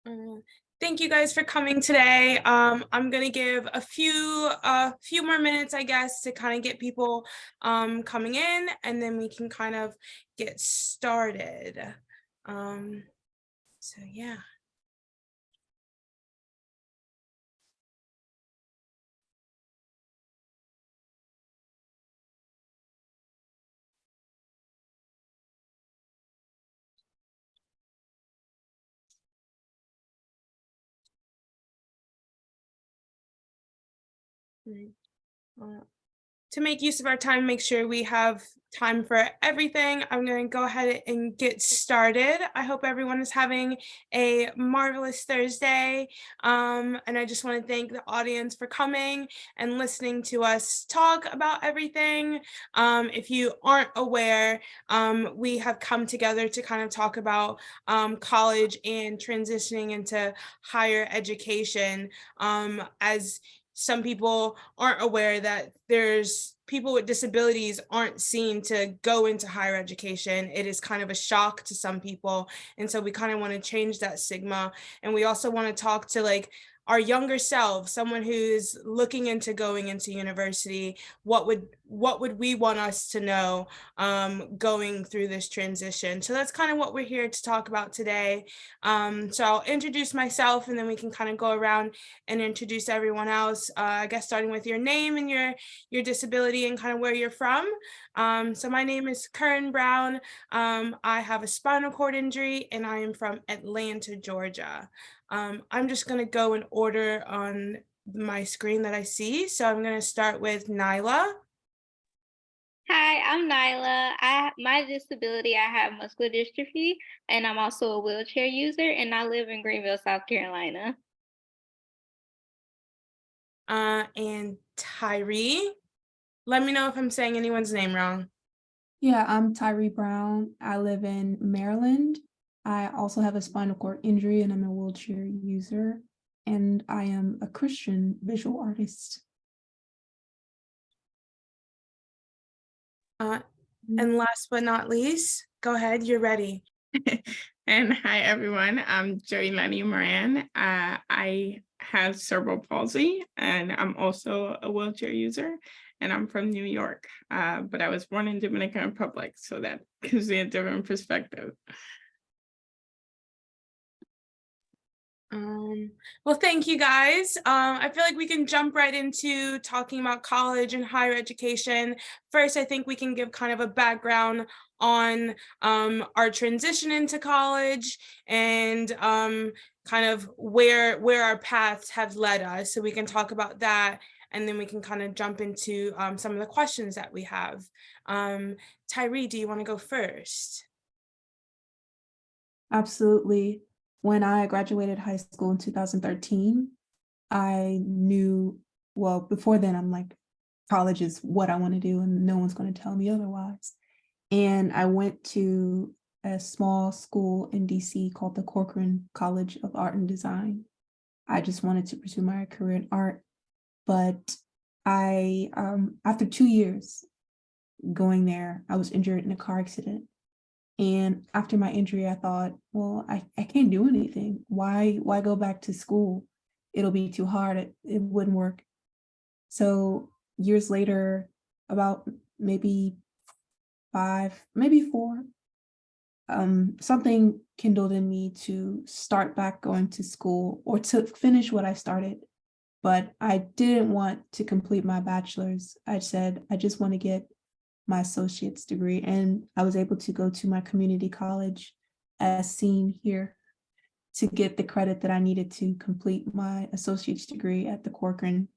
Mm, Thank you guys for coming today. I'm gonna give a few more minutes, I guess, to kind of get people coming in, and then we can kind of get started. Um, so yeah. Mm, uh, to make use of our time, make sure we have time for everything. I'm going to go ahead and get started. I hope everyone is having a marvelous Thursday. And I just want to thank the audience for coming and listening to us talk about everything. If you aren't aware, we have come together to kind of talk about college and transitioning into higher education. As some people aren't aware that there's people with disabilities aren't seen to go into higher education. It is kind of a shock to some people. And so we kind of want to change that stigma. And we also want to talk to like our younger self, someone who's looking into going into university. What would we want us to know going through this transition? So that's kind of what we're here to talk about today. So I'll introduce myself, and then we can kind of go around and introduce everyone else. I guess starting with your name and your disability and kind of where you're from. So my name is Curran Brown. I have a spinal cord injury, and I am from Atlanta, Georgia. I'm just going to go in order on my screen that I see. So I'm going to start with Nila. Hi, I'm Nyla. My disability, I have muscular dystrophy, and I'm also a wheelchair user, and I live in Greenville, South Carolina. And Tyree. Let me know if I'm saying anyone's name wrong. Yeah, I'm Tyree Brown. I live in Maryland. I also have a spinal cord injury and I'm a wheelchair user. And I am a Christian visual artist. And last but not least, go ahead, you're ready. And hi, everyone. I'm Johileny Meran. I have cerebral palsy, and I'm also a wheelchair user, and I'm from New York. But I was born in Dominican Republic, so that gives me a different perspective. Well, thank you guys. I feel like we can jump right into talking about college and higher education. First, I think we can give kind of a background on our transition into college and kind of where our paths have led us. So we can talk about that, and then we can kind of jump into some of the questions that we have. Tyree, do you want to go first? Absolutely. When I graduated high school in 2013, I knew, well, before then, I'm like, college is what I want to do, and no one's going to tell me otherwise. And I went to a small school in DC called the Corcoran College of Art and Design. I just wanted to pursue my career in art, but I, after 2 years going there, I was injured in a car accident. And after my injury, I thought, well, I can't do anything. Why go back to school? It'll be too hard. It wouldn't work. So years later, about maybe 5, maybe 4, something kindled in me to start back going to school or to finish what I started. But I didn't want to complete my bachelor's. I said, I just want to get my associate's degree. And I was able to go to my community college as seen here to get the credit that I needed to complete my associate's degree at the Corcoran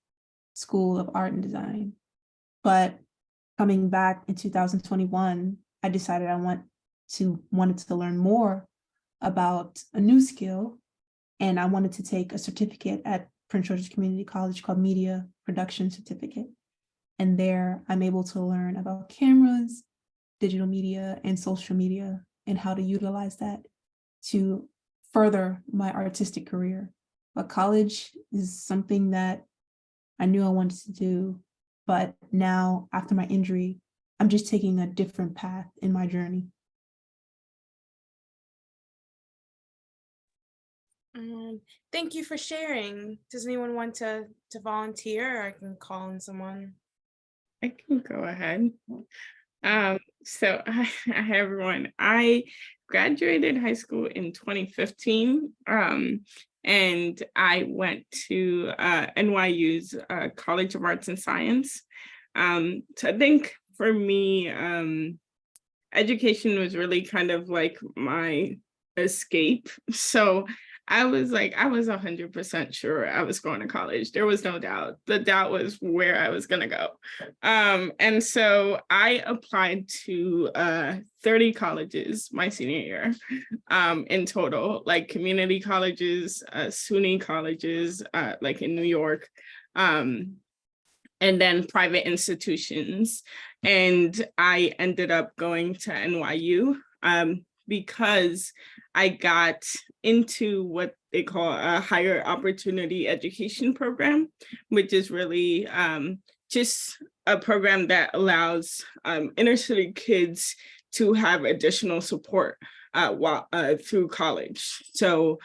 School of Art and Design. But coming back in 2021, I decided I wanted to learn more about a new skill. And I wanted to take a certificate at Prince George's Community College called Media Production Certificate. And there I'm able to learn about cameras, digital media, and social media, and how to utilize that to further my artistic career. But college is something that I knew I wanted to do, but now after my injury, I'm just taking a different path in my journey. Thank you for sharing. Does anyone want to volunteer, or I can call on someone? I can go ahead. So hi everyone. I graduated high school in 2015, and I went to NYU's College of Arts and Science. So I think for me, education was really kind of like my escape. So I was 100% sure I was going to college. There was no doubt. The doubt was where I was going to go. And so I applied to 30 colleges my senior year, in total, like community colleges, SUNY colleges, like in New York, and then private institutions. And I ended up going to NYU because I got into what they call a higher opportunity education program, which is really just a program that allows inner city kids to have additional support through college. So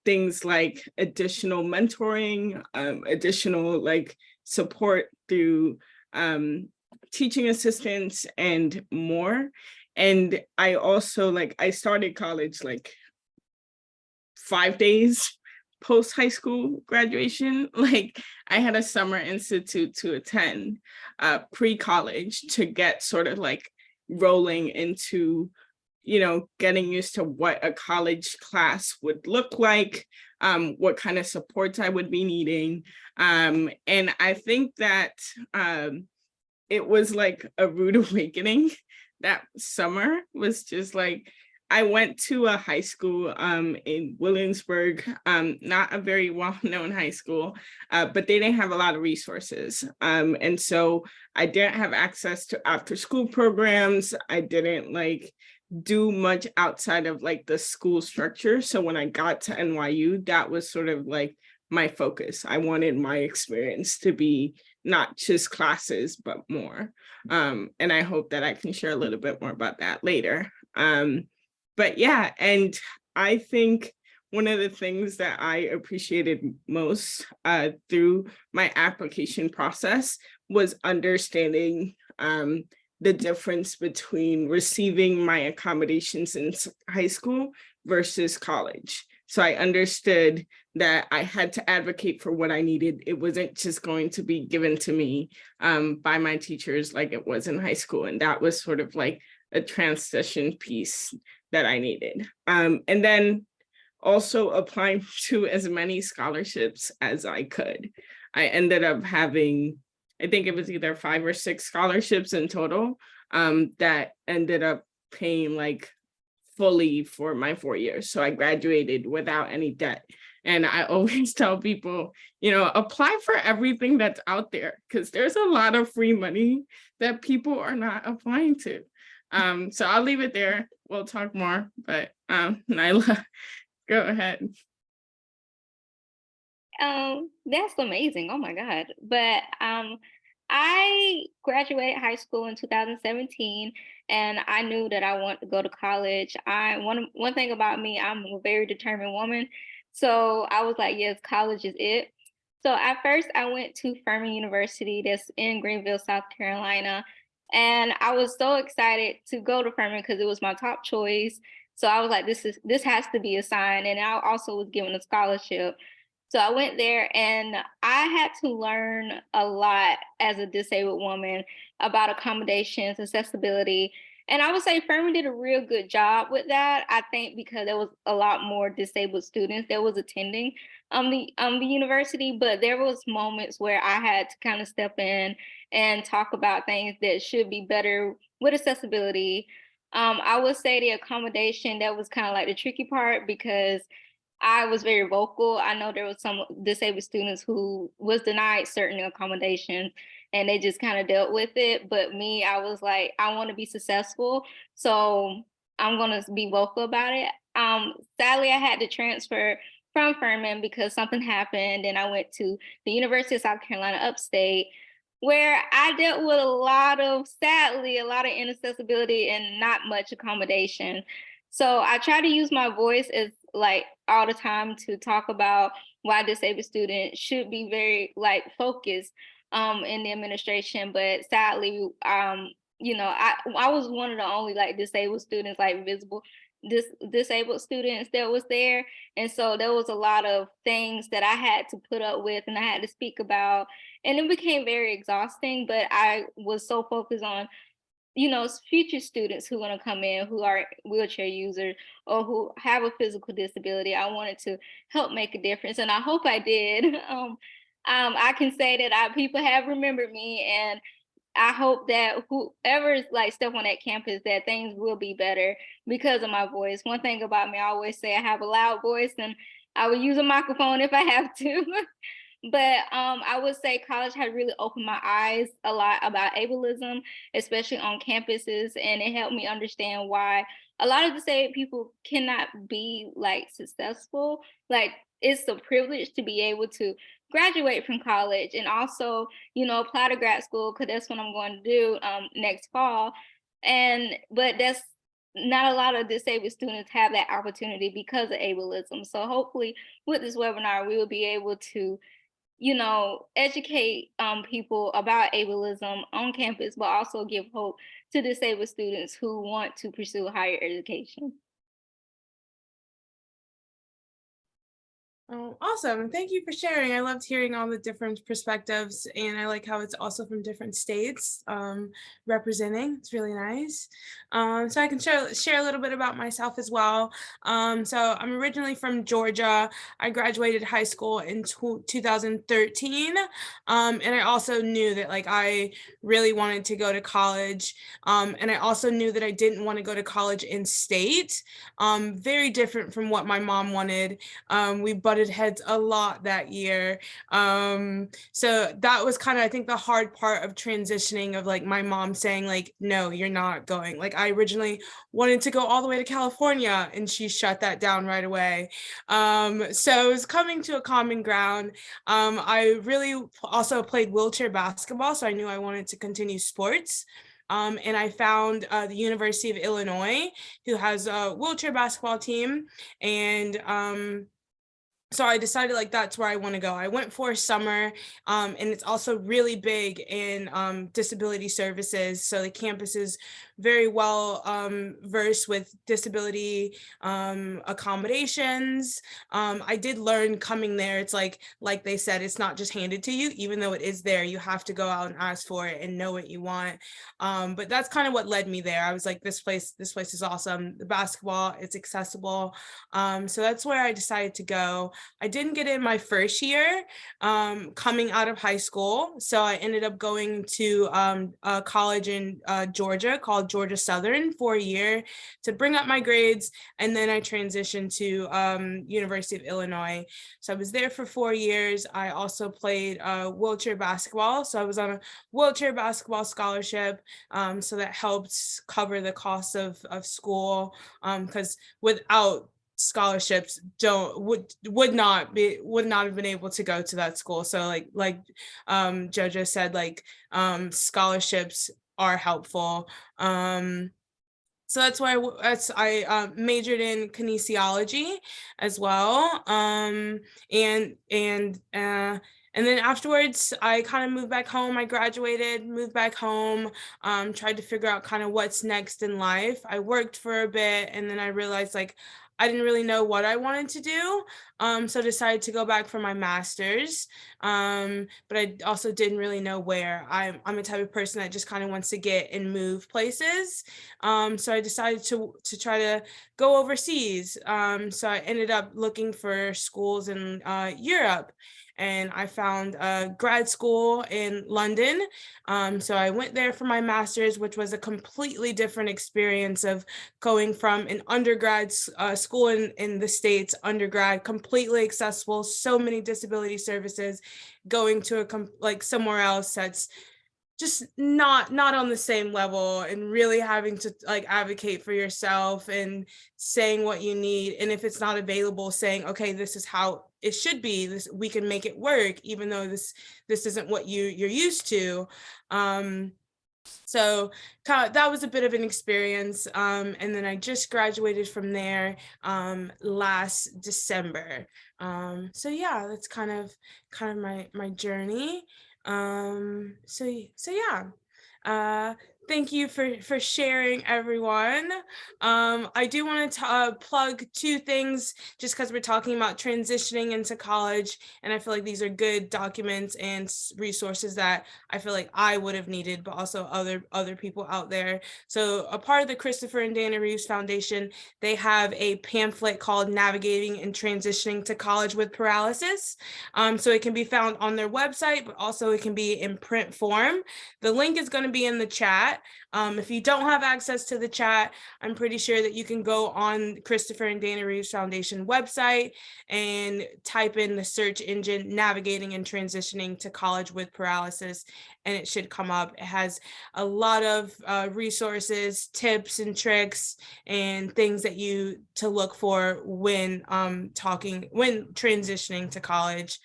things like additional mentoring, additional like support through teaching assistants and more. And I also I started college like 5 days post high school graduation. Like I had a summer institute to attend pre-college to get sort of like rolling into, getting used to what a college class would look like, what kind of supports I would be needing. And I think that it was like a rude awakening. That summer was just like, I went to a high school in Williamsburg, not a very well-known high school, but they didn't have a lot of resources. And so I didn't have access to after-school programs. I didn't do much outside of the school structure. So when I got to NYU, that was sort of my focus. I wanted my experience to be not just classes, but more. And I hope that I can share a little bit more about that later. But yeah, and I think one of the things that I appreciated most through my application process was understanding the difference between receiving my accommodations in high school versus college. So I understood that I had to advocate for what I needed. It wasn't just going to be given to me by my teachers like it was in high school. And that was sort of like a transition piece that I needed. And then also applying to as many scholarships as I could. I ended up having, I think it was either 5 or 6 scholarships in total that ended up paying fully for my 4 years. So I graduated without any debt. And I always tell people, apply for everything that's out there, because there's a lot of free money that people are not applying to. So I'll leave it there. We'll talk more, but Nila, go ahead. That's amazing. Oh my God. But I graduated high school in 2017, and I knew that I wanted to go to college. One thing about me, I'm a very determined woman. So I was like, yes, college is it. So at first I went to Furman University that's in Greenville, South Carolina. And I was so excited to go to Furman because it was my top choice. So I was like, this has to be a sign. And I also was given a scholarship. So I went there and I had to learn a lot as a disabled woman about accommodations, accessibility. And I would say Furman did a real good job with that. I think because there was a lot more disabled students that was attending the university, but there was moments where I had to kind of step in and talk about things that should be better with accessibility. I would say the accommodation, that was kind of like the tricky part because I was very vocal. I know there was some disabled students who was denied certain accommodations and they just kind of dealt with it. But me, I was like, I want to be successful. So I'm going to be vocal about it. Sadly, I had to transfer from Furman because something happened and I went to the University of South Carolina upstate, where I dealt with sadly, a lot of inaccessibility and not much accommodation. So I try to use my voice as like all the time to talk about why disabled students should be very like focused in the administration. But sadly, I was one of the only like disabled students, like disabled students that was there. And so there was a lot of things that I had to put up with and I had to speak about. And it became very exhausting, but I was so focused on future students who want to come in who are wheelchair users or who have a physical disability. I wanted to help make a difference, and I hope I did. I can say that people have remembered me, and I hope that whoever's like step on that campus, that things will be better because of my voice. One thing about me, I always say I have a loud voice, and I will use a microphone if I have to. But I would say college has really opened my eyes a lot about ableism, especially on campuses, and it helped me understand why a lot of disabled people cannot be like successful. Like it's a privilege to be able to graduate from college and also, apply to grad school because that's what I'm going to do next fall. But that's not a lot of disabled students have that opportunity because of ableism. So hopefully with this webinar, we will be able to educate people about ableism on campus, but also give hope to disabled students who want to pursue higher education. Oh, awesome. Thank you for sharing. I loved hearing all the different perspectives, and I like how it's also from different states representing. It's really nice. So I can share a little bit about myself as well. So I'm originally from Georgia. I graduated high school in 2013. And I also knew that like I really wanted to go to college. And I also knew that I didn't want to go to college in state. Very different from what my mom wanted. We butted heads a lot that year. So that was kind of, I think, the hard part of transitioning, of like my mom saying like, no, you're not going. Like I originally wanted to go all the way to California and she shut that down right away. So it was coming to a common ground. I really also played wheelchair basketball, so I knew I wanted to continue sports. And I found the University of Illinois, who has a wheelchair basketball team. And so I decided like that's where I want to go. I went for a summer, and it's also really big in disability services. So the campus is very well versed with disability accommodations. I did learn coming there, it's like they said, it's not just handed to you. Even though it is there, you have to go out and ask for it and know what you want. But that's kind of what led me there. I was like, this place is awesome. The basketball, it's accessible. So that's where I decided to go. I didn't get in my first year coming out of high school. So I ended up going to a college in Georgia called Georgia Southern for a year to bring up my grades. And then I transitioned to University of Illinois. So I was there for 4 years. I also played wheelchair basketball. So I was on a wheelchair basketball scholarship. So that helped cover the cost of school, because without scholarships would not have been able to go to that school. So like Jojo said, like scholarships are helpful. So that's why I majored in kinesiology as well. And then afterwards, I kind of moved back home. I graduated, moved back home, tried to figure out kind of what's next in life. I worked for a bit, and then I realized like I didn't really know what I wanted to do. So I decided to go back for my master's. But I also didn't really know where. I'm a type of person that just kind of wants to get and move places. So I decided to try to go overseas. So I ended up looking for schools in Europe. And I found a grad school in London. So I went there for my master's, which was a completely different experience of going from an undergrad school in the States, undergrad, completely accessible, so many disability services, going to like somewhere else that's just not on the same level, and really having to like advocate for yourself and saying what you need. And if it's not available, saying, okay, this is how it should be, this, we can make it work, even though this isn't what you're used to. So that was a bit of an experience. And then I just graduated from there last December. So yeah, that's kind of my journey. So yeah. Thank you for sharing, everyone. I do want to plug two things just because we're talking about transitioning into college, and I feel like these are good documents and resources that I feel like I would have needed, but also other people out there. So a part of the Christopher and Dana Reeves Foundation, they have a pamphlet called Navigating and Transitioning to College with Paralysis. So it can be found on their website, but also it can be in print form. The link is going to be in the chat. If you don't have access to the chat, I'm pretty sure that you can go on Christopher and Dana Reeves Foundation website and type in the search engine Navigating and Transitioning to College with Paralysis, and it should come up. It has a lot of resources, tips and tricks, and things that you to look for when transitioning to college.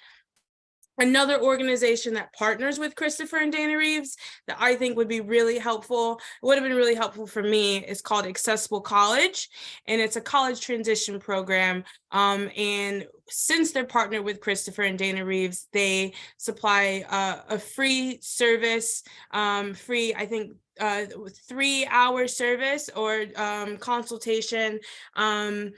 Another organization that partners with Christopher and Dana Reeves that I think would be really helpful, would have been really helpful for me, is called Accessible College, and it's a college transition program. And since they're partnered with Christopher and Dana Reeves, they supply a free service, I think 3-hour service or consultation and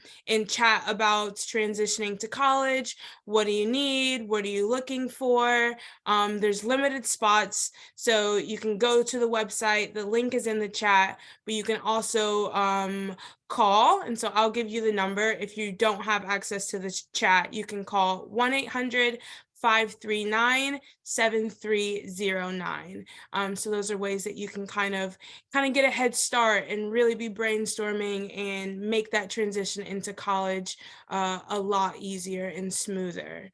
chat about transitioning to college. What do you need? What are you looking for? There's limited spots, so you can go to the website. The link is in the chat, but you can also call. And so I'll give you the number. If you don't have access to the chat, you can call 1-800-539-7309. So those are ways that you can kind of get a head start and really be brainstorming and make that transition into college a lot easier and smoother.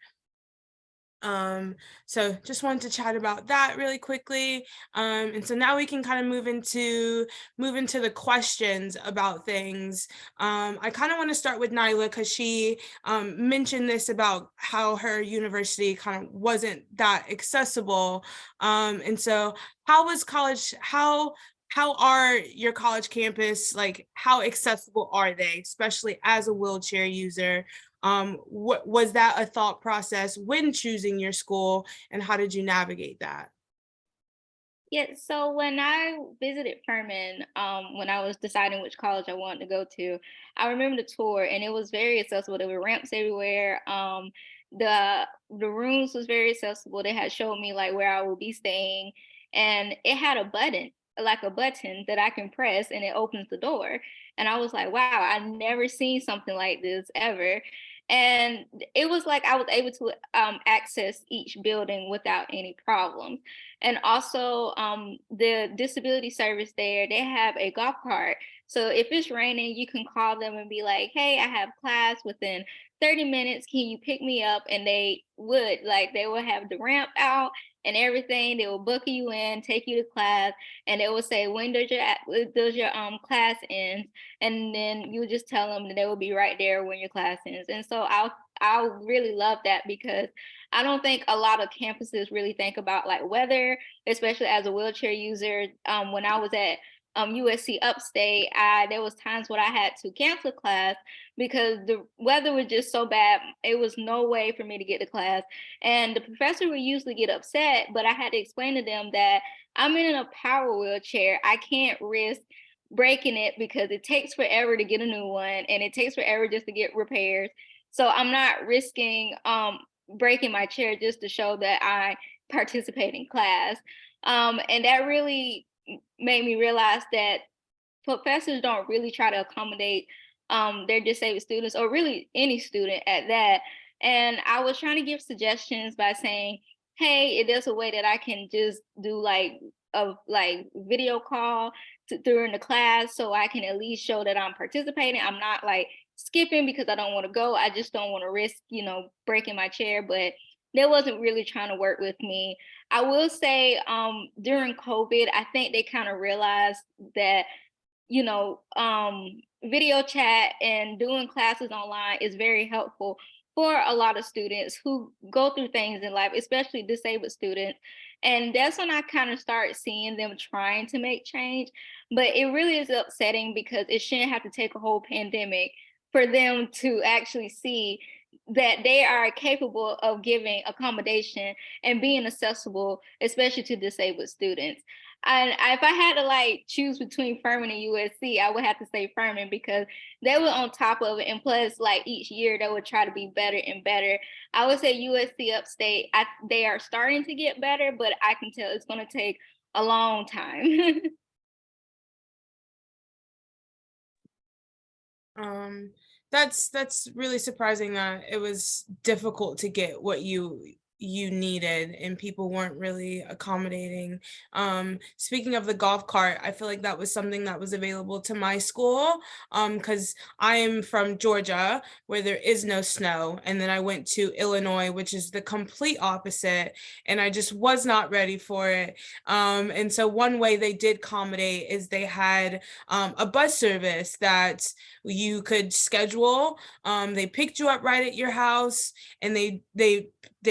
So just wanted to chat about that really quickly. And so now we can kind of move into the questions about things. I kind of want to start with Nila because she mentioned this about how her university kind of wasn't that accessible. And so how was college? How are your college campus, like how accessible are they, especially as a wheelchair user? What was that a thought process when choosing your school, and how did you navigate that? Yeah, so when I visited Furman, when I was deciding which college I wanted to go to, I remember the tour and it was very accessible. There were ramps everywhere. The rooms was very accessible. They had showed me like where I would be staying, and it had a button, like a button that I can press and it opens the door. And I was like, wow, I've never seen something like this ever. And it was like I was able to access each building without any problem. And also the disability service there, they have a golf cart. So if it's raining, you can call them and be like, hey, I have class within 30 minutes. Can you pick me up? And they would have the ramp out and everything. They will book you in, take you to class, and they will say, when does your class end? And then you just tell them that they will be right there when your class ends. And so I really love that because I don't think a lot of campuses really think about like weather, especially as a wheelchair user. When I was at USC Upstate, there was times when I had to cancel class because the weather was just so bad. It was no way for me to get to class. And the professor would usually get upset, but I had to explain to them that I'm in a power wheelchair. I can't risk breaking it because it takes forever to get a new one and it takes forever just to get repairs. So I'm not risking breaking my chair just to show that I participate in class. And that really made me realize that professors don't really try to accommodate their disabled students, or really any student at that. And I was trying to give suggestions by saying, hey, there's a way that I can just do like a video call during the class so I can at least show that I'm participating. I'm not like skipping because I don't want to go. I just don't want to risk, breaking my chair. But they wasn't really trying to work with me. I will say during COVID, I think they kind of realized that, video chat and doing classes online is very helpful for a lot of students who go through things in life, especially disabled students. And that's when I kind of start seeing them trying to make change. But it really is upsetting because it shouldn't have to take a whole pandemic for them to actually see that they are capable of giving accommodation and being accessible, especially to disabled students. And if I had to like choose between Furman and USC, I would have to say Furman because they were on top of it. And plus, like each year, they would try to be better and better. I would say USC Upstate, they are starting to get better, but I can tell it's going to take a long time. That's really surprising that it was difficult to get what you needed and people weren't really accommodating. Speaking of the golf cart, I feel like that was something that was available to my school because I am from Georgia where there is no snow, and then I went to Illinois, which is the complete opposite, and I just was not ready for it. And so one way they did accommodate is they had a bus service that you could schedule. They picked you up right at your house, and they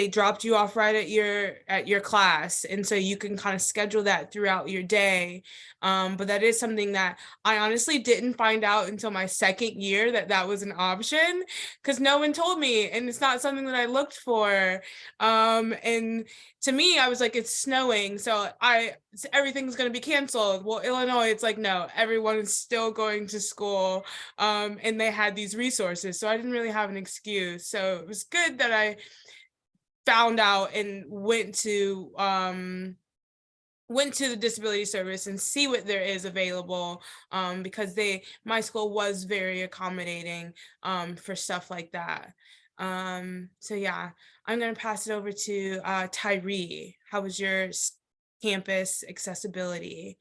dropped you off right at your class, and so you can kind of schedule that throughout your day. But that is something that I honestly didn't find out until my second year that was an option, because no one told me, and it's not something that I looked for. And to me, I was like, it's snowing, so everything's going to be canceled. Well, Illinois, it's like, no, everyone is still going to school, and they had these resources, so I didn't really have an excuse. So it was good that I found out and went to the disability service and see what there is available, because my school was very accommodating for stuff like that. So yeah, I'm going to pass it over to Tyree. How was your campus accessibility?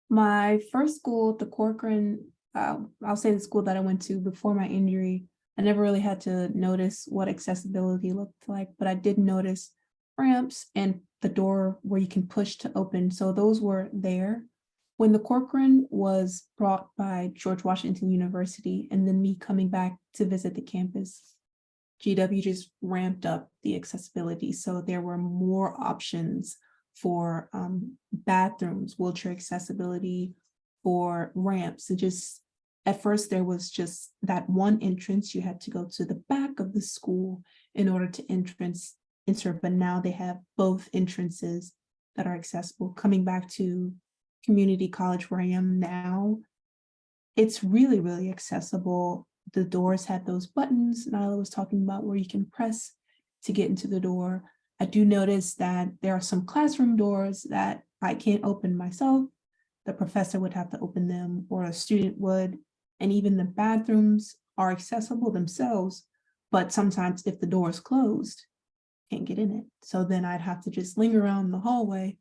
My first school, the Corcoran, I'll say the school that I went to before my injury, I never really had to notice what accessibility looked like, but I did notice ramps and the door where you can push to open. So those were there. When the Corcoran was brought by George Washington University, and then me coming back to visit the campus, GW just ramped up the accessibility. So there were more options for bathrooms, wheelchair accessibility, for ramps. And just at first there was just that one entrance. You had to go to the back of the school in order to enter, but now they have both entrances that are accessible. Coming back to community college where I am now, it's really, really accessible. The doors had those buttons Nila was talking about where you can press to get into the door. I do notice that there are some classroom doors that I can't open myself. The professor would have to open them, or a student would. And even the bathrooms are accessible themselves, but sometimes if the door is closed, can't get in it. So then I'd have to just linger around the hallway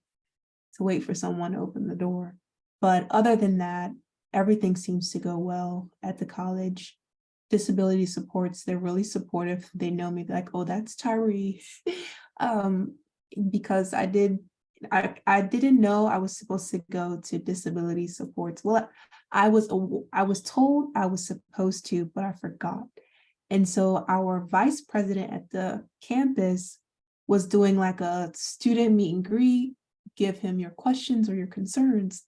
to wait for someone to open the door. But other than that, everything seems to go well at the college. Disability supports, they're really supportive. They know me, like, oh, that's Tyree. Because I didn't know I was supposed to go to disability supports. Well, I was told I was supposed to, but I forgot. And so our vice president at the campus was doing like a student meet and greet, give him your questions or your concerns.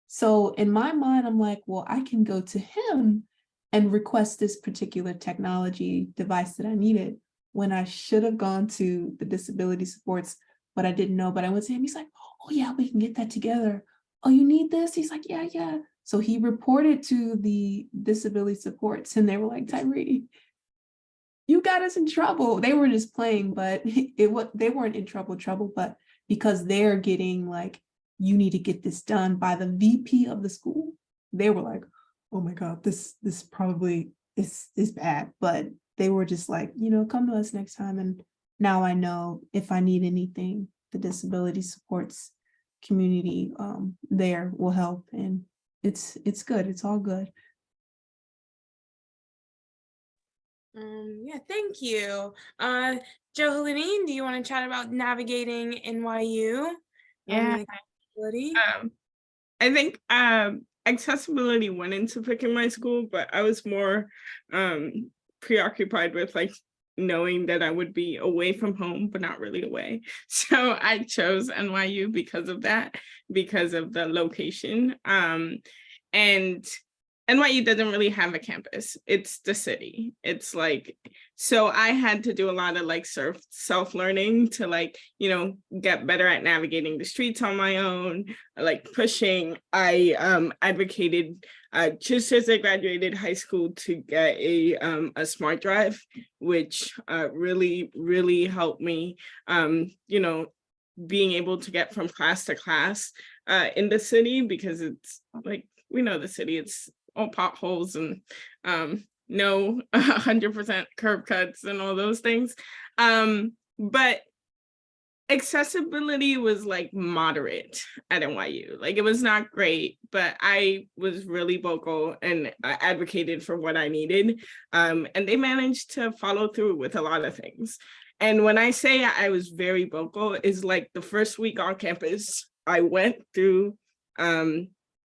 So in my mind, I'm like, well, I can go to him and request this particular technology device that I needed, when I should have gone to the disability supports, but I didn't know. But I went to him, he's like, oh yeah, we can get that together. Oh, you need this? He's like, yeah. So he reported to the disability supports, and they were like, Tyree, you got us in trouble. They were just playing, but they weren't in trouble, but because they're getting like, you need to get this done by the VP of the school, they were like, oh my God, this probably is bad. But they were just like, come to us next time. And now I know if I need anything, the disability supports community there will help. And it's good. It's all good. Yeah, thank you. Johileny, do you want to chat about navigating NYU? Yeah. I think accessibility went into picking my school, but I was more preoccupied with like knowing that I would be away from home, but not really away. So I chose NYU because of that, because of the location. And NYU doesn't really have a campus. It's the city. It's like, so I had to do a lot of like self-learning to like, you know, get better at navigating the streets on my own, like pushing. I advocated just as I graduated high school to get a smart drive, which really, really helped me, you know, being able to get from class to class in the city, because it's like, we know the city, it's all potholes and no 100% curb cuts and all those things. But accessibility was like moderate at NYU. Like it was not great, but I was really vocal and advocated for what I needed. And they managed to follow through with a lot of things. And when I say I was very vocal, is like the first week on campus, I went through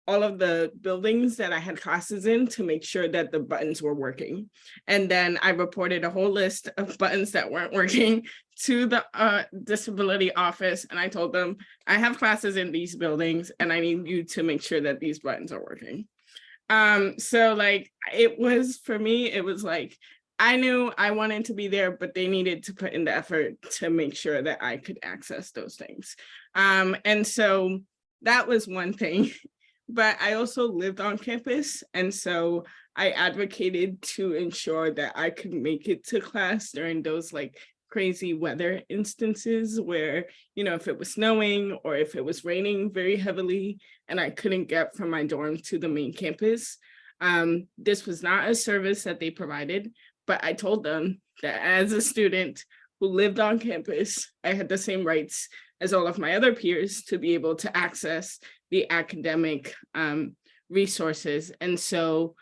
all of the buildings that I had classes in to make sure that the buttons were working. And then I reported a whole list of buttons that weren't working to the disability office. And I told them, I have classes in these buildings and I need you to make sure that these buttons are working. So like, it was, for me, it was like, I knew I wanted to be there, but they needed to put in the effort to make sure that I could access those things. And so that was one thing. But I also lived on campus. And so I advocated to ensure that I could make it to class during those like crazy weather instances where, you know, if it was snowing or if it was raining very heavily and I couldn't get from my dorm to the main campus. This was not a service that they provided, but I told them that as a student who lived on campus, I had the same rights as all of my other peers to be able to access the academic resources. And so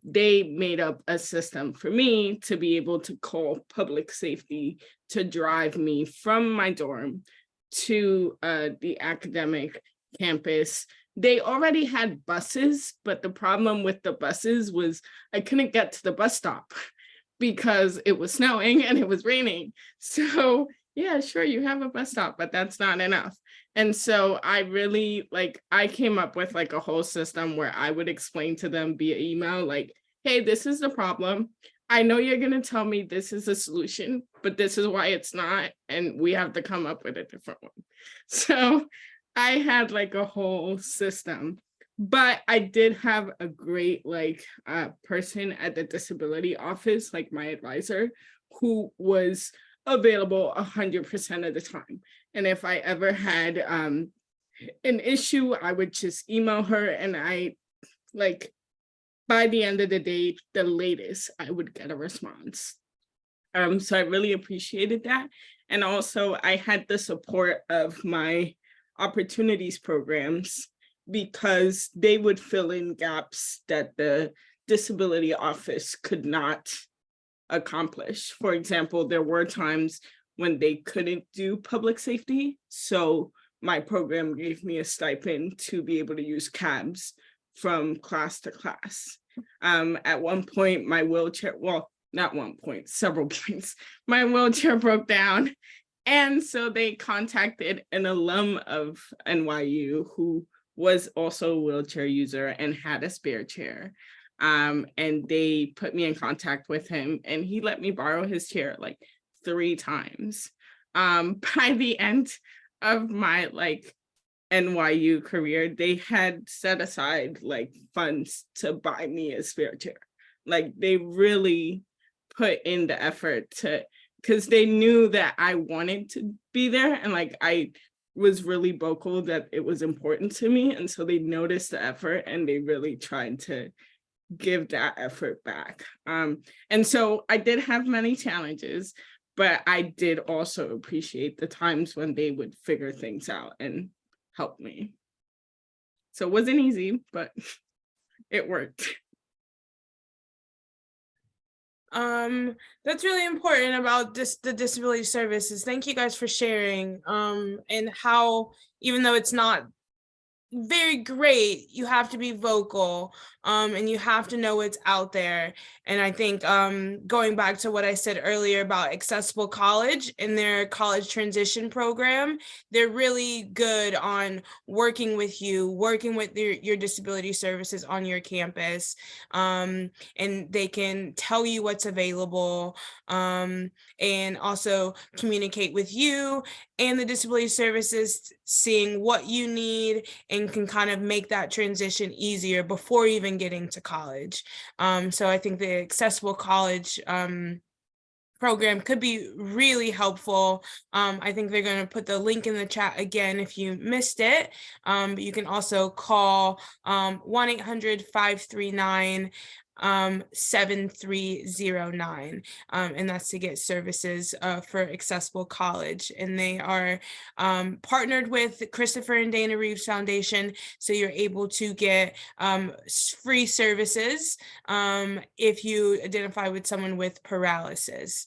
they made up a system for me to be able to call public safety to drive me from my dorm to the academic campus. They already had buses, but the problem with the buses was I couldn't get to the bus stop because it was snowing and it was raining. So yeah, sure, you have a bus stop, but that's not enough. And so I really, like, I came up with like a whole system where I would explain to them via email, like, hey, this is the problem. I know you're going to tell me this is a solution, but this is why it's not. And we have to come up with a different one. So I had like a whole system, but I did have a great like person at the disability office, like my advisor, who was available 100% of the time. And if I ever had an issue, I would just email her, and I like by the end of the day, the latest, I would get a response. So I really appreciated that. And also I had the support of my opportunities programs because they would fill in gaps that the disability office could not accomplish. For example, there were times when they couldn't do public safety. So my program gave me a stipend to be able to use cabs from class to class. At one point, my wheelchair, well, not one point, several points, my wheelchair broke down. And so they contacted an alum of NYU who was also a wheelchair user and had a spare chair. And they put me in contact with him, and he let me borrow his chair like 3 times. By the end of my like NYU career, they had set aside like funds to buy me a spare chair. Like they really put in the effort to, because they knew that I wanted to be there, and like I was really vocal that it was important to me. And so they noticed the effort and they really tried to give that effort back. And so I did have many challenges, but I did also appreciate the times when they would figure things out and help me. So it wasn't easy, but it worked. That's really important about the disability services. Thank you guys for sharing, and how, even though it's not very great. You have to be vocal, and you have to know what's out there. And I think going back to what I said earlier about Accessible College and their college transition program, they're really good on working with you, working with your disability services on your campus, and they can tell you what's available, and also communicate with you and the disability services, seeing what you need, and can kind of make that transition easier before even getting to college. So I think the Accessible College program could be really helpful. I think they're going to put the link in the chat again if you missed it, but you can also call 1-800-539 7309, and that's to get services for Accessible College. And they are partnered with Christopher and Dana Reeve Foundation, so you're able to get free services if you identify with someone with paralysis.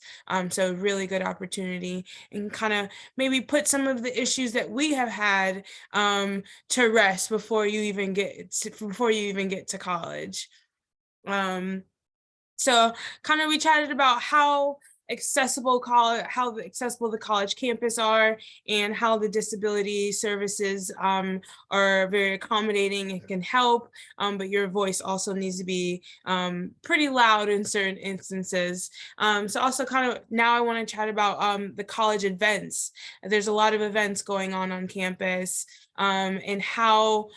So really good opportunity, and kind of maybe put some of the issues that we have had to rest before you even get to college. So kind of we chatted about how accessible the college campus are, and how the disability services are very accommodating and can help, but your voice also needs to be pretty loud in certain instances. So also kind of now I want to chat about the college events. There's a lot of events going on campus, and how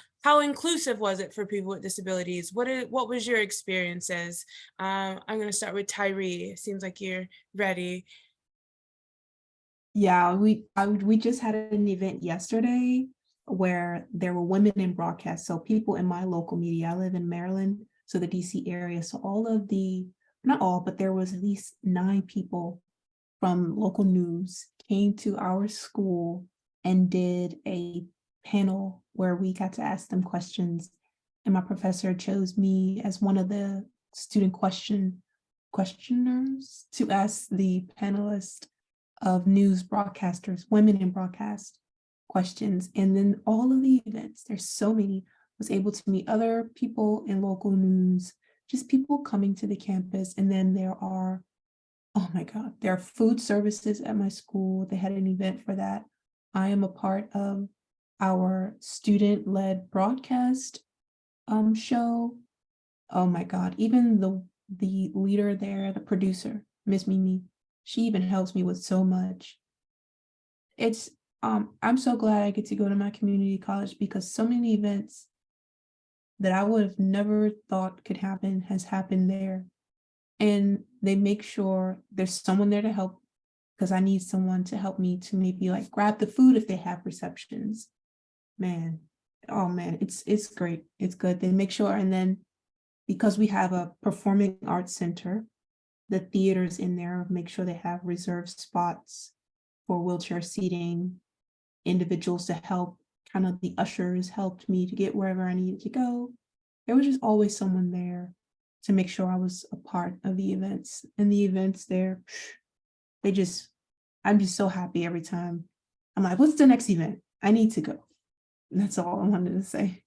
inclusive was it for people with disabilities? What was your experiences? I'm going to start with Tyree. It seems like you're ready. Yeah, we just had an event yesterday where there were women in broadcast. So people in my local media, I live in Maryland, so the DC area. So not all, but there was at least 9 people from local news came to our school and did a panel where we got to ask them questions. And my professor chose me as one of the student questioners to ask the panelists of news broadcasters, women in broadcast, questions. And then all of the events, there's so many, was able to meet other people in local news, just people coming to the campus. And then there are, oh my God, there are food services at my school. They had an event for that. I am a part of our student-led broadcast show. Oh my God, even the leader there, the producer, Miss Mimi, she even helps me with so much. It's I'm so glad I get to go to my community college, because so many events that I would have never thought could happen has happened there. And they make sure there's someone there to help, because I need someone to help me to maybe like grab the food if they have receptions. Man, oh man, it's great. It's good. They make sure. And then because we have a performing arts center, the theaters in there make sure they have reserved spots for wheelchair seating, individuals to help. Kind of the ushers helped me to get wherever I needed to go. There was just always someone there to make sure I was a part of the events. And the events there, I'm just so happy every time. I'm like, what's the next event? I need to go. And that's all I wanted to say.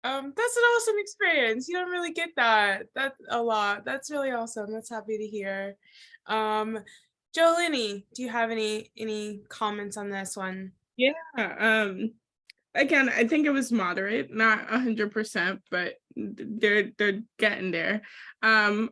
That's an awesome experience. You don't really get that a lot. That's really awesome. That's happy to hear. Johileny, do you have any comments on this one? Yeah. Again, I think it was moderate, not 100%, but they're getting there. And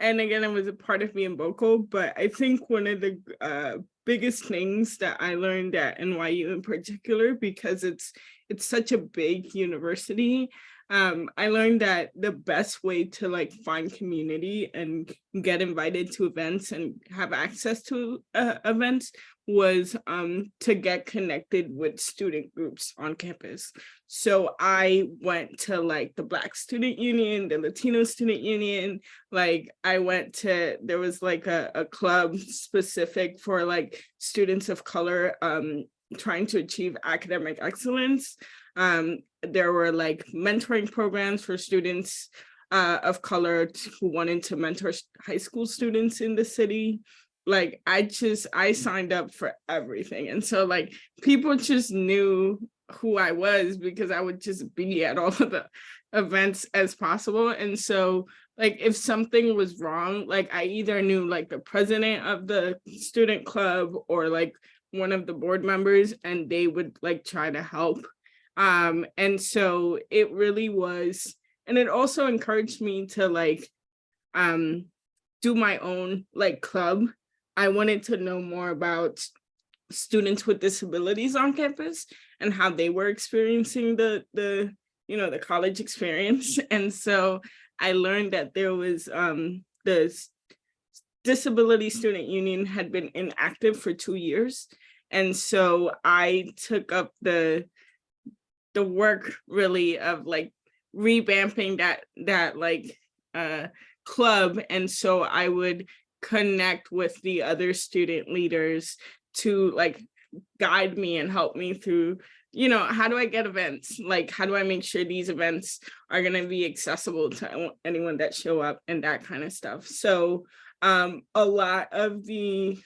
again, it was a part of being vocal, but I think one of the biggest things that I learned at NYU in particular, because it's such a big university, I learned that the best way to like find community and get invited to events and have access to events was to get connected with student groups on campus. So I went to like the Black Student Union, the Latino Student Union, like there was like a club specific for like students of color trying to achieve academic excellence. There were like mentoring programs for students of color who wanted to mentor high school students in the city. like I signed up for everything. And so like people just knew who I was because I would just be at all of the events as possible. And so like if something was wrong, like I either knew like the president of the student club or like one of the board members, and they would like try to help. And so it really was, and it also encouraged me to like do my own like club. I wanted to know more about students with disabilities on campus and how they were experiencing the college experience. And so I learned that there was the Disability Student Union had been inactive for 2 years. And so I took up the work really of like revamping that like club. And so I would connect with the other student leaders to like guide me and help me through, how do I get events? Like, how do I make sure these events are going to be accessible to anyone that show up and that kind of stuff. So a lot of the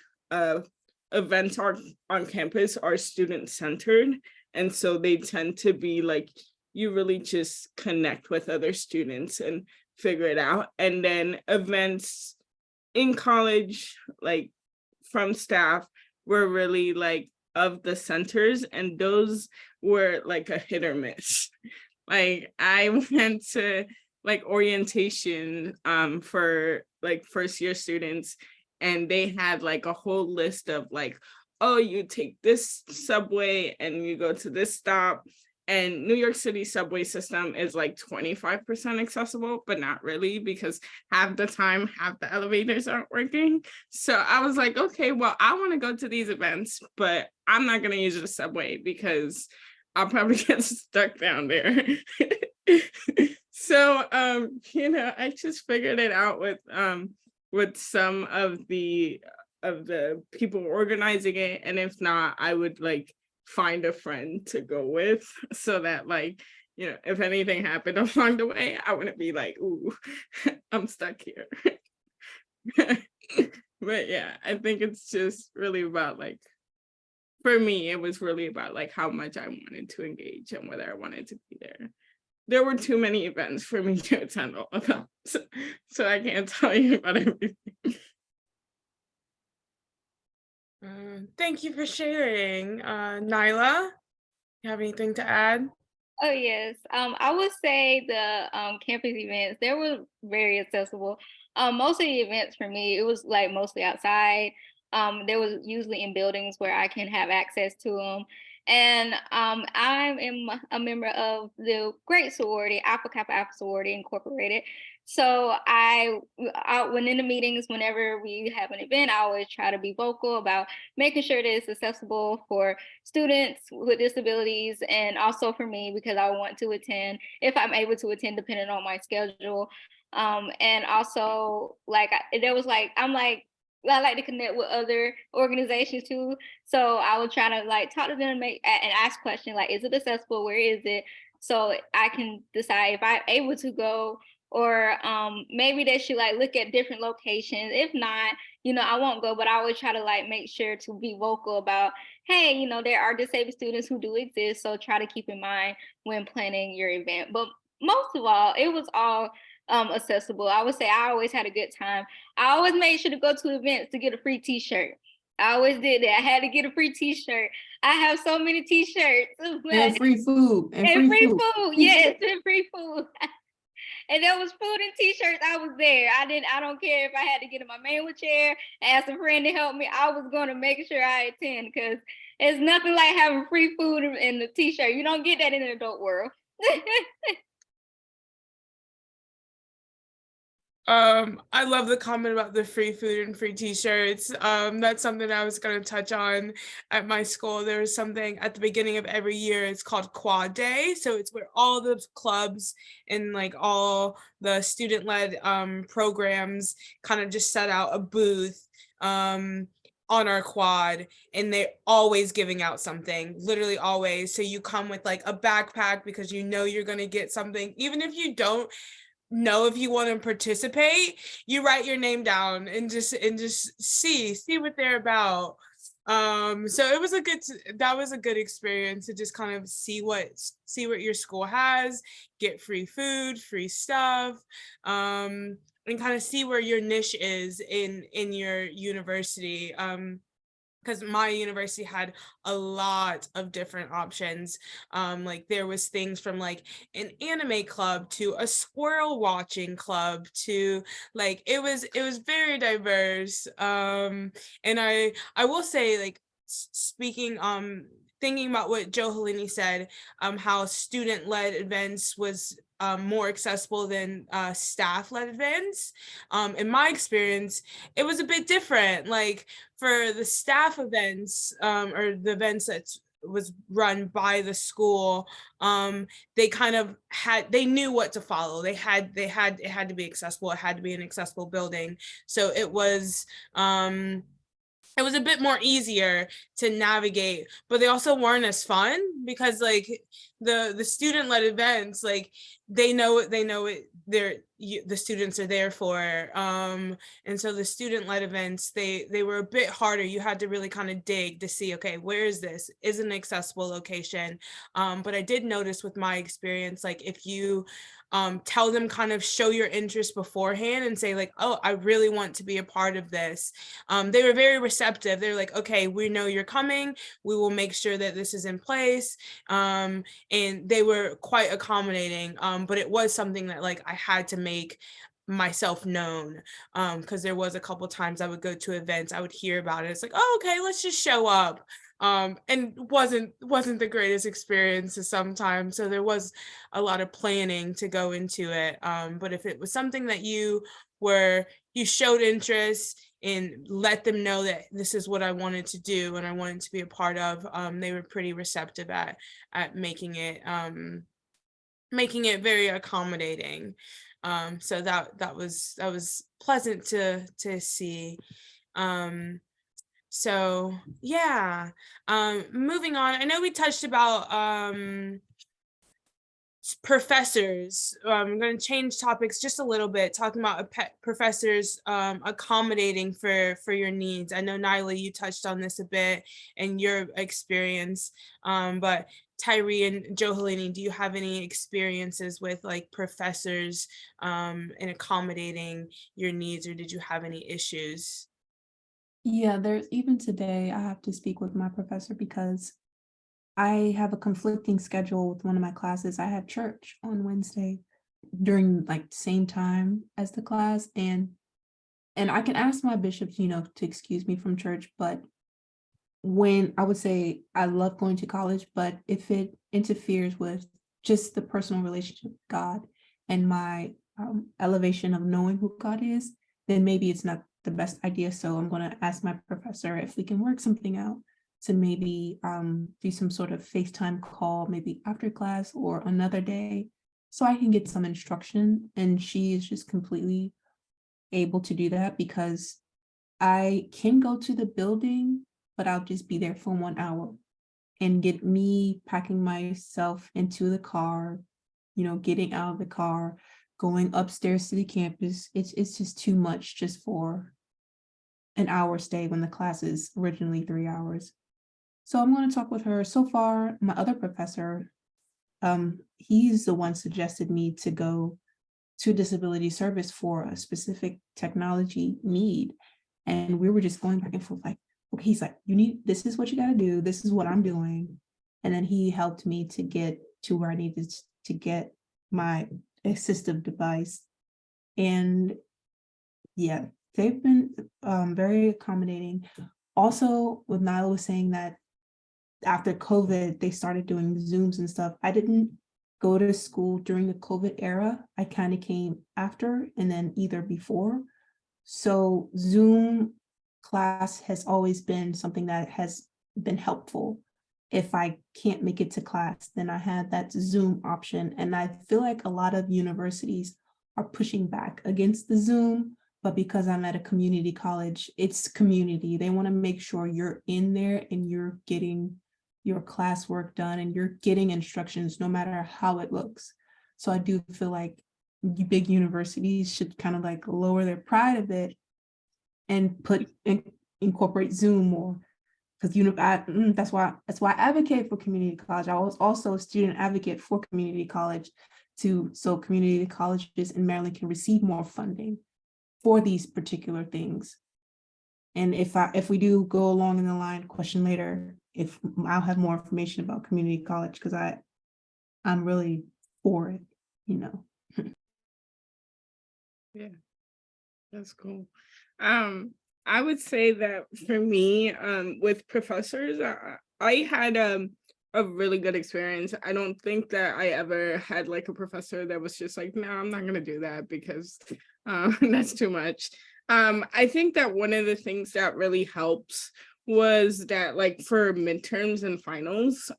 events on campus are student centered. And so they tend to be like, you really just connect with other students and figure it out. And then events in college, like from staff, were really like of the centers, and those were like a hit or miss. Like I went to like orientation for like first year students, and they had like a whole list of like, oh, you take this subway and you go to this stop. And New York City subway system is like 25% accessible, but not really, because half the time, half the elevators aren't working. So I was like, okay, well, I want to go to these events, but I'm not going to use the subway because I'll probably get stuck down there. So, I just figured it out with some of the people organizing it. And if not, I would like find a friend to go with, so that like, if anything happened along the way, I wouldn't be like, ooh, I'm stuck here. But yeah, I think it's just really about like, for me, it was really about like how much I wanted to engage and whether I wanted to be there. There were too many events for me to attend all of them, so I can't tell you about everything. Thank you for sharing. Nila, you have anything to add? Oh yes. I would say the campus events, they were very accessible. Most of the events for me, it was like mostly outside. They was usually in buildings where I can have access to them. And I am a member of the great sorority, Alpha Kappa Alpha Sorority Incorporated. So when in the meetings, whenever we have an event, I always try to be vocal about making sure that it's accessible for students with disabilities, and also for me, because I want to attend if I'm able to attend, depending on my schedule. And also like I like to connect with other organizations too. So I will try to like talk to them and ask questions like, is it accessible? Where is it? So I can decide if I'm able to go, or maybe they should like look at different locations. If not, I won't go, but I always try to like make sure to be vocal about, hey, there are disabled students who do exist. So try to keep in mind when planning your event. But most of all, it was all accessible. I would say I always had a good time. I always made sure to go to events to get a free t-shirt. I always did that. I had to get a free t-shirt. I have so many t-shirts. And free food. And free food. Yes, and free food. And there was food and t-shirts. I was there. I don't care if I had to get in my manual chair, ask a friend to help me. I was going to make sure I attend, because it's nothing like having free food and the t-shirt. You don't get that in the adult world. I love the comment about the free food and free t-shirts. That's something I was going to touch on at my school. There was something at the beginning of every year. It's called Quad Day. So it's where all the clubs and like all the student-led programs kind of just set out a booth on our quad, and they're always giving out something, literally always. So you come with like a backpack because you're going to get something, even if you don't know if you want to participate, you write your name down and just see what they're about. So it was that was a good experience to just kind of see what your school has, get free food, free stuff, and kind of see where your niche is in your university. Because my university had a lot of different options. Like there was things from like an anime club to a squirrel watching club to like it was very diverse. And I will say, like, speaking thinking about what Johileny said, how student-led events was more accessible than staff-led events. In my experience, it was a bit different. Like for the staff events, or the events that was run by the school, they kind of they knew what to follow. It had to be accessible. It had to be an accessible building. So it was a bit more easier to navigate, but they also weren't as fun because like the student-led events, like they know it the students are there for, and so the student-led events, they were a bit harder. You had to really kind of dig to see, okay, where is this? Is an accessible location? But I did notice with my experience, like if you tell them, kind of show your interest beforehand and say like, oh, I really want to be a part of this. They were very receptive. They're like, okay, we know you're coming. We will make sure that this is in place. And they were quite accommodating. But it was something that like I had to make myself known, because there was a couple times I would go to events, I would hear about it. It's like, oh, okay, let's just show up. And wasn't the greatest experience sometimes. So there was a lot of planning to go into it. But if it was something that you showed interest and let them know that this is what I wanted to do and I wanted to be a part of, they were pretty receptive at making it very accommodating. So that was pleasant to see. So yeah, moving on. I know we touched about professors. I'm going to change topics just a little bit, talking about professors accommodating for your needs. I know, Nila, you touched on this a bit in your experience, but Tyree and Johileny, do you have any experiences with like professors in accommodating your needs, or did you have any issues? Yeah, there's even today, I have to speak with my professor because I have a conflicting schedule with one of my classes. I have church on Wednesday during like same time as the class, and I can ask my bishop, to excuse me from church, but when I would say I love going to college, but if it interferes with just the personal relationship with God and my elevation of knowing who God is, then maybe it's not the best idea. So I'm going to ask my professor if we can work something out to maybe do some sort of FaceTime call, maybe after class or another day, so I can get some instruction. And she is just completely able to do that because I can go to the building, but I'll just be there for 1 hour and get me packing myself into the car, getting out of the car, going upstairs to the campus. It's just too much just for an hour stay when the class is originally 3 hours. So I'm going to talk with her. So far, my other professor, he's the one suggested me to go to disability service for a specific technology need. And we were just going back and forth like, okay, he's like, this is what you got to do. This is what I'm doing. And then he helped me to get to where I needed to get my assistive device. And yeah, they've been very accommodating. Also, what Nila was saying, that after COVID, they started doing Zooms and stuff. I didn't go to school during the COVID era. I kind of came after and then either before. So Zoom class has always been something that has been helpful. If I can't make it to class, then I have that Zoom option. And I feel like a lot of universities are pushing back against the Zoom, but because I'm at a community college, it's community. They want to make sure you're in there and you're getting your classwork done and you're getting instructions no matter how it looks. So I do feel like big universities should kind of like lower their pride a bit and incorporate Zoom more. Because that's why I advocate for community college. I was also a student advocate for community college so community colleges in Maryland can receive more funding for these particular things. And if we do go along in the line, question later, if I'll have more information about community college, because I'm really for it, you know. Yeah, that's cool. I would say that for me, with professors, I had a really good experience. I don't think that I ever had like a professor that was just like, no, I'm not gonna do that because that's too much. I think that one of the things that really helps was that like for midterms and finals,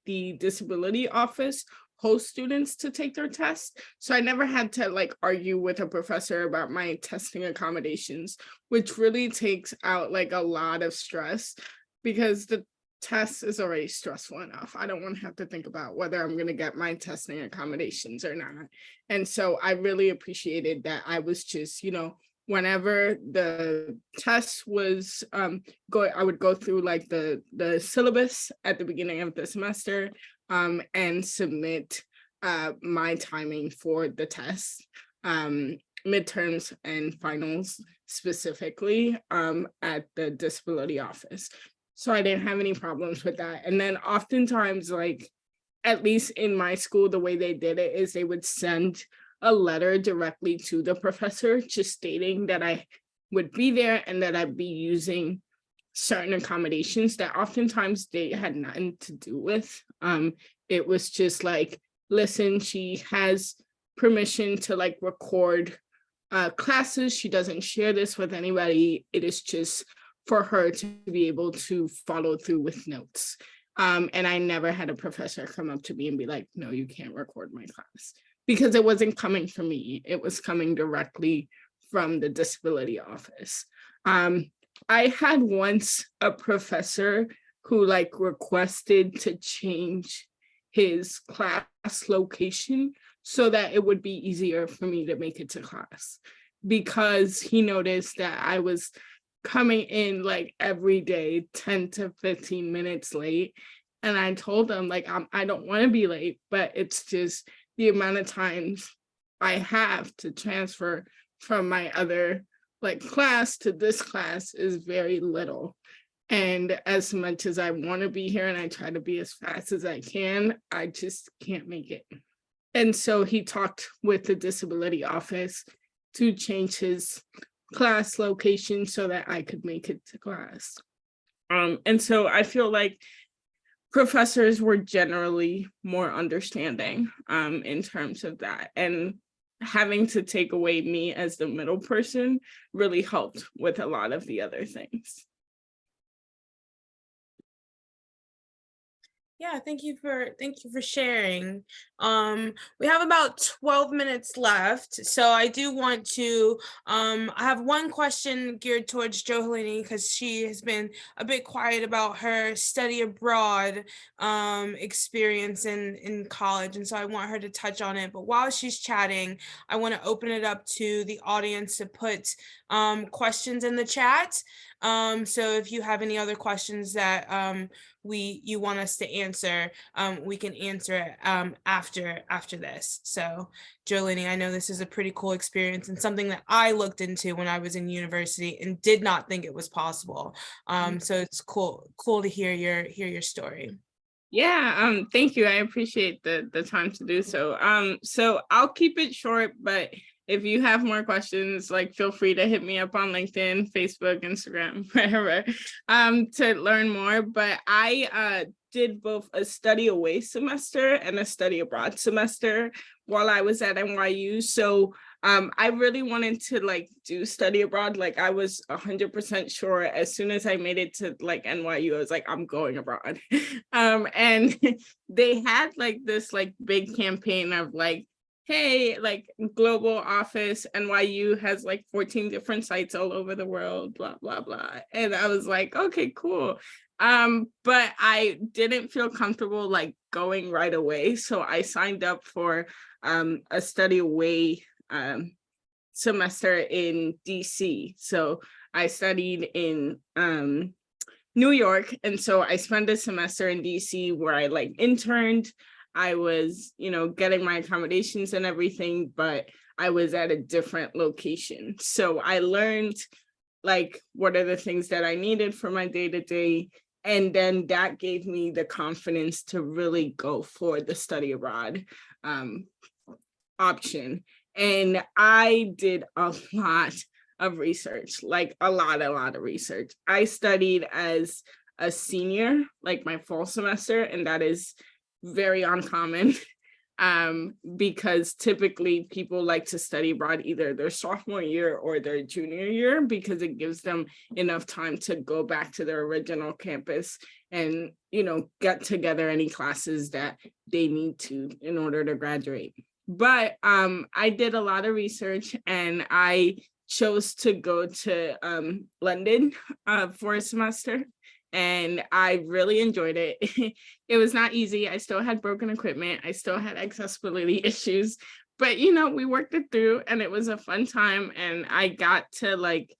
the disability office host students to take their tests. So I never had to like argue with a professor about my testing accommodations, which really takes out like a lot of stress because the test is already stressful enough. I don't want to have to think about whether I'm going to get my testing accommodations or not. And so I really appreciated that I was just, whenever the test was I would go through like the syllabus at the beginning of the semester and submit my timing for the test, midterms and finals specifically at the disability office. So I didn't have any problems with that. And then oftentimes, like, at least in my school, the way they did it is they would send a letter directly to the professor just stating that I would be there and that I'd be using certain accommodations that oftentimes they had nothing to do with. It was just like, listen, she has permission to like record classes. She doesn't share this with anybody. It is just for her to be able to follow through with notes. And I never had a professor come up to me and be like, no, you can't record my class, because it wasn't coming from me. It was coming directly from the disability office. I had once a professor who like requested to change his class location so that it would be easier for me to make it to class, because he noticed that I was coming in like every day 10 to 15 minutes late. And I told him like, I don't want to be late, but it's just the amount of times I have to transfer from my other like class to this class is very little. And as much as I want to be here and I try to be as fast as I can, I just can't make it. And so he talked with the disability office to change his class location so that I could make it to class. And so I feel like professors were generally more understanding in terms of that. And having to take away me as the middle person really helped with a lot of the other things. Yeah, thank you for sharing. We have about 12 minutes left, so I do want to I have one question geared towards Johileny, because she has been a bit quiet about her study abroad experience in college, and so I want her to touch on it. But while she's chatting, I want to open it up to the audience to put questions in the chat. So if you have any other questions that you want us to answer, we can answer it after this. So Johileny, I know this is a pretty cool experience and something that I looked into when I was in university and did not think it was possible. So it's cool to hear your story. Yeah, thank you. I appreciate the time to do so. So I'll keep it short, but if you have more questions, like feel free to hit me up on LinkedIn, Facebook, Instagram, wherever, to learn more. But I did both a study away semester and a study abroad semester while I was at NYU. So I really wanted to like do study abroad. Like I was 100% sure as soon as I made it to like NYU, I was like, I'm going abroad. And they had like this like big campaign of like, hey, like global office, NYU has like 14 different sites all over the world, blah, blah, blah. And I was like, okay, cool. But I didn't feel comfortable like going right away. So I signed up for a study away semester in DC. So I studied in New York. And so I spent a semester in DC where I like interned. I was, getting my accommodations and everything, but I was at a different location. So I learned like what are the things that I needed for my day-to-day. And then that gave me the confidence to really go for the study abroad option. And I did a lot of research, like a lot of research. I studied as a senior, like my fall semester, and that is very uncommon because typically people like to study abroad either their sophomore year or their junior year because it gives them enough time to go back to their original campus and, get together any classes that they need to in order to graduate. But I did a lot of research and I chose to go to London for a semester. And I really enjoyed it. It was not easy. I still had broken equipment. I still had accessibility issues, but we worked it through and it was a fun time. And I got to like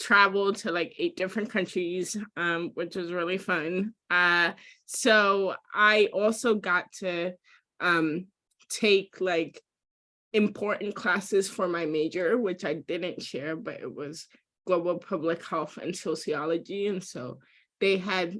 travel to like 8 different countries, which was really fun. So I also got to take like important classes for my major, which I didn't share, but it was global public health and sociology. And so they had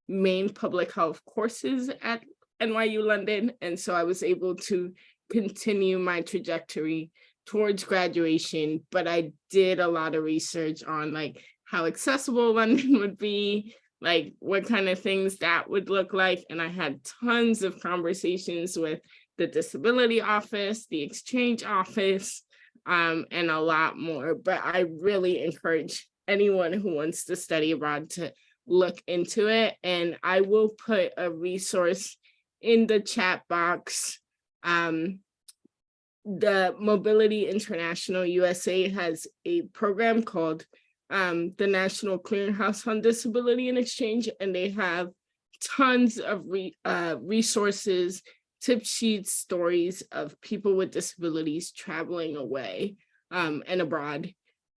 main public health courses at NYU London. And so I was able to continue my trajectory towards graduation, but I did a lot of research on like how accessible London would be, like what kind of things that would look like. And I had tons of conversations with the disability office, the exchange office, and a lot more. But I really encourage anyone who wants to study abroad to look into it. And I will put a resource in the chat box. The Mobility International USA has a program called the National Clearinghouse on Disability and Exchange, and they have tons of resources, tip sheets, stories of people with disabilities traveling away and abroad.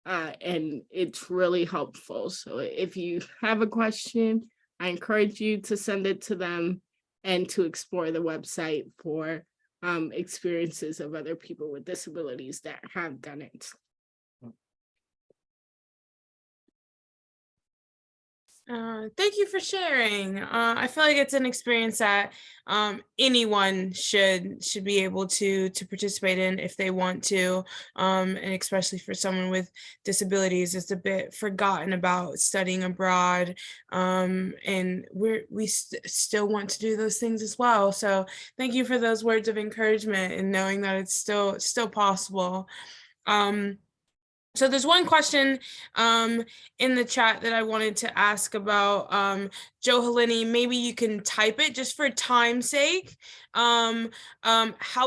And it's really helpful. So if you have a question, I encourage you to send it to them and to explore the website for experiences of other people with disabilities that have done it. Thank you for sharing. I feel like it's an experience that anyone should be able to participate in if they want to, and especially for someone with disabilities. It's a bit forgotten about studying abroad, and we still want to do those things as well. So thank you for those words of encouragement and knowing that it's still possible. So there's one question in the chat that I wanted to ask about. Johileny, maybe you can type it just for time's sake. How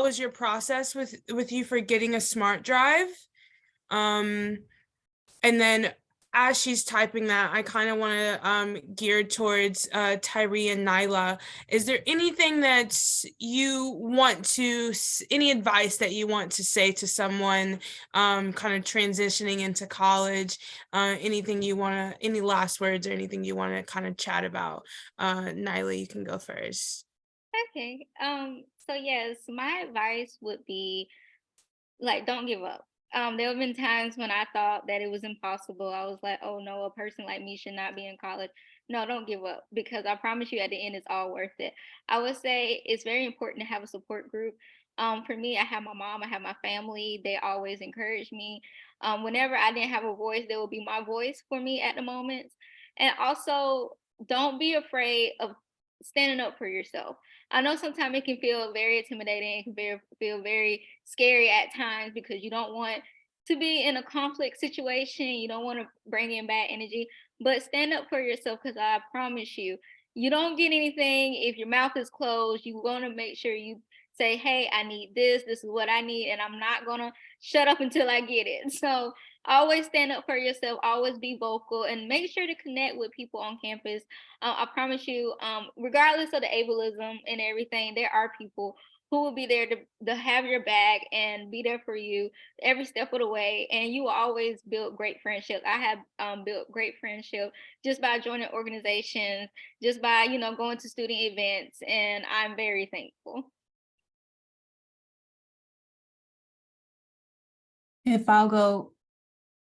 was your process with you for getting a smart drive? And then as she's typing that, I kind of want to gear towards Tyree and Nila. Is there anything that you want to, any advice that you want to say to someone kind of transitioning into college? Anything you want to, any last words or anything you want to kind of chat about? Nila, you can go first. Okay. So yes, my advice would be like, don't give up. There have been times when I thought that it was impossible. I was like, oh no, a person like me should not be in college. No, don't give up, because I promise you at the end, it's all worth it. I would say it's very important to have a support group. For me, I have my mom, I have my family. They always encourage me. Whenever I didn't have a voice, there will be my voice for me at the moments. And also, don't be afraid of standing up for yourself. I know sometimes it can feel very intimidating. It can feel very scary at times because you don't want to be in a conflict situation. You don't want to bring in bad energy, but stand up for yourself, because I promise you, you don't get anything if your mouth is closed. You want to make sure you say, hey, I need this. This is what I need. And I'm not going to shut up until I get it. So always stand up for yourself, always be vocal, and make sure to connect with people on campus. I promise you, regardless of the ableism and everything, there are people who will be there to have your back and be there for you every step of the way. And you will always build great friendships. I have built great friendships just by joining organizations, just by, going to student events. And I'm very thankful. If I'll go,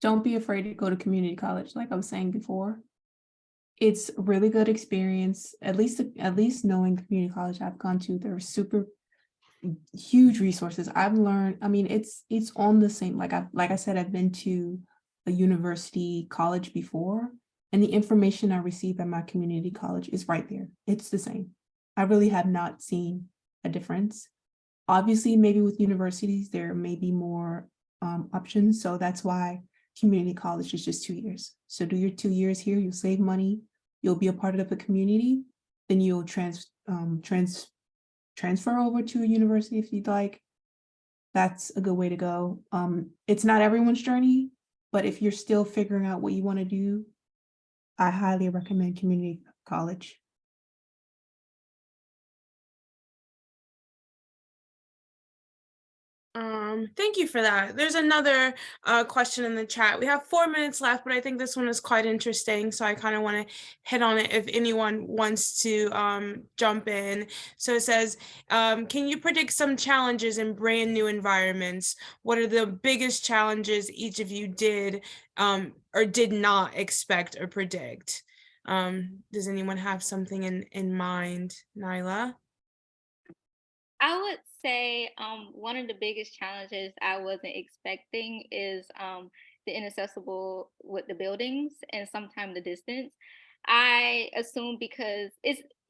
don't be afraid to go to community college. Like I was saying before, it's a really good experience. At least knowing community college I've gone to, they're super huge resources. I've learned, I mean, it's on the same, like I said, I've been to a university college before, and the information I receive at my community college is right there. It's the same. I really have not seen a difference. Obviously, maybe with universities, there may be more options. So that's why community college is just 2 years. So do your 2 years here, you'll save money, you'll be a part of the community, then you'll transfer over to a university if you'd like. That's a good way to go. It's not everyone's journey, but if you're still figuring out what you want to do, I highly recommend community college. Thank you for that. There's another question in the chat. We have 4 minutes left, but I think this one is quite interesting. So I kind of want to hit on it if anyone wants to jump in. So it says, can you predict some challenges in brand new environments? What are the biggest challenges each of you did or did not expect or predict? Does anyone have something in mind, Nila? I would say one of the biggest challenges I wasn't expecting is the inaccessible with the buildings and sometimes the distance. I assume because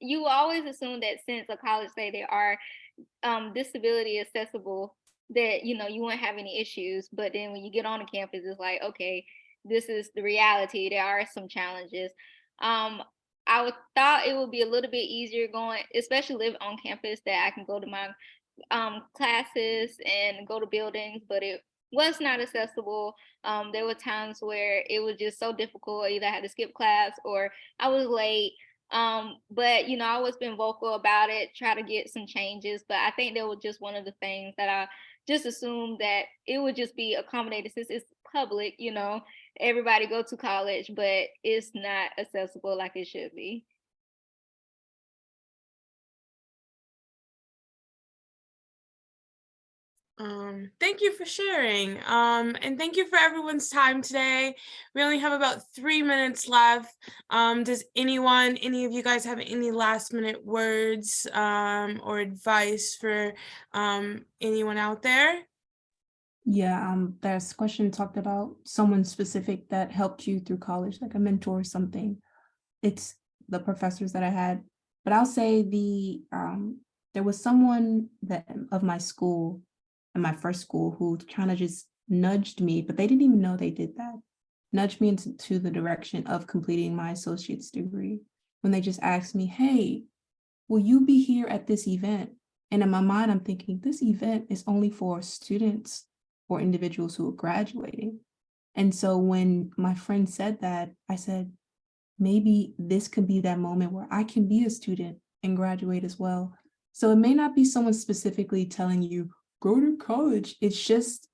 you always assume that since a college say there are disability accessible, that you won't have any issues. But then when you get on the campus, it's like, okay, this is the reality. There are some challenges. I thought it would be a little bit easier going, especially living on campus, that I can go to my classes and go to buildings, but it was not accessible. There were times where it was just so difficult. Either I had to skip class or I was late. But I always been vocal about it, try to get some changes. But I think that was just one of the things that I just assumed that it would just be accommodated since it's public, everybody go to college, but it's not accessible like it should be. Thank you for sharing. And thank you for everyone's time today. We only have about 3 minutes left. Does any of you guys have any last minute words or advice for anyone out there? Yeah, there's a question talked about someone specific that helped you through college, like a mentor or something. It's the professors that I had, but I'll say there was someone of my school, in my first school, who kind of just nudged me, but they didn't even know they did that. Nudged me into the direction of completing my associate's degree when they just asked me, hey, will you be here at this event? And in my mind, I'm thinking, this event is only for students or individuals who are graduating. And so when my friend said that, I said, maybe this could be that moment where I can be a student and graduate as well. So it may not be someone specifically telling you, go to college. It's just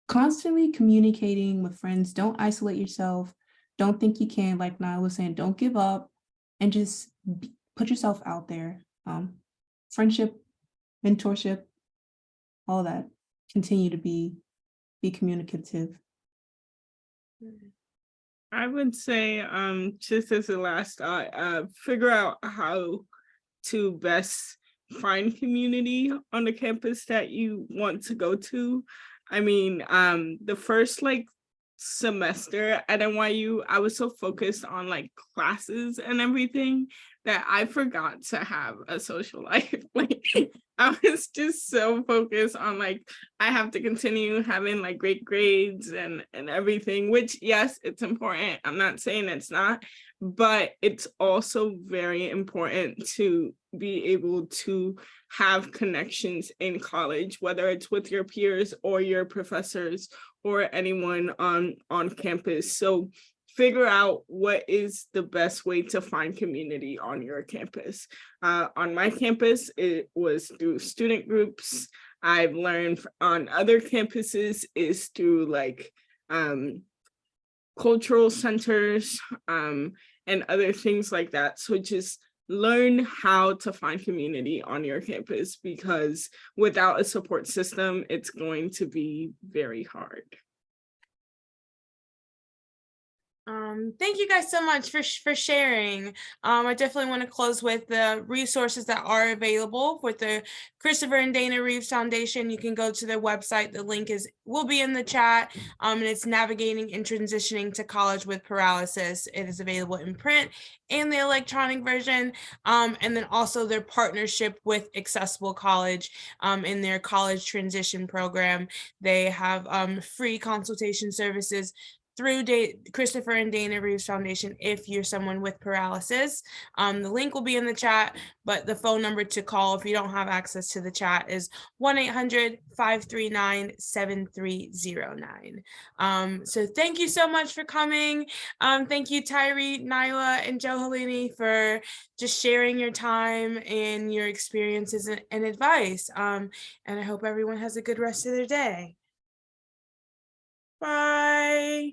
constantly communicating with friends. Don't isolate yourself. Don't think you can, like Nila was saying, don't give up, and just put yourself out there. Friendship, mentorship, all that. Continue to be communicative. I would say, just as a last thought, figure out how to best find community on the campus that you want to go to. I mean, the first semester at NYU, I was so focused on classes and everything that I forgot to have a social life. I was just so focused on I have to continue having great grades and everything, which yes, it's important. I'm not saying it's not, but it's also very important to be able to have connections in college, whether it's with your peers or your professors or anyone on campus. So figure out what is the best way to find community on your campus. On my campus, it was through student groups. I've learned on other campuses is through like cultural centers and other things like that. So just learn how to find community on your campus, because without a support system, it's going to be very hard. Thank you guys so much for sharing. I definitely want to close with the resources that are available with the Christopher and Dana Reeve Foundation. You can go to their website. The link will be in the chat, and it's Navigating and Transitioning to College with Paralysis. It is available in print and the electronic version, and then also their partnership with Accessible College in their college transition program. They have free consultation services through Christopher and Dana Reeve Foundation if you're someone with paralysis. The link will be in the chat, but the phone number to call if you don't have access to the chat is 1-800-539-7309. So thank you so much for coming. Thank you, Tyree, Nila, and Johileny for just sharing your time and your experiences and advice. And I hope everyone has a good rest of their day. Bye.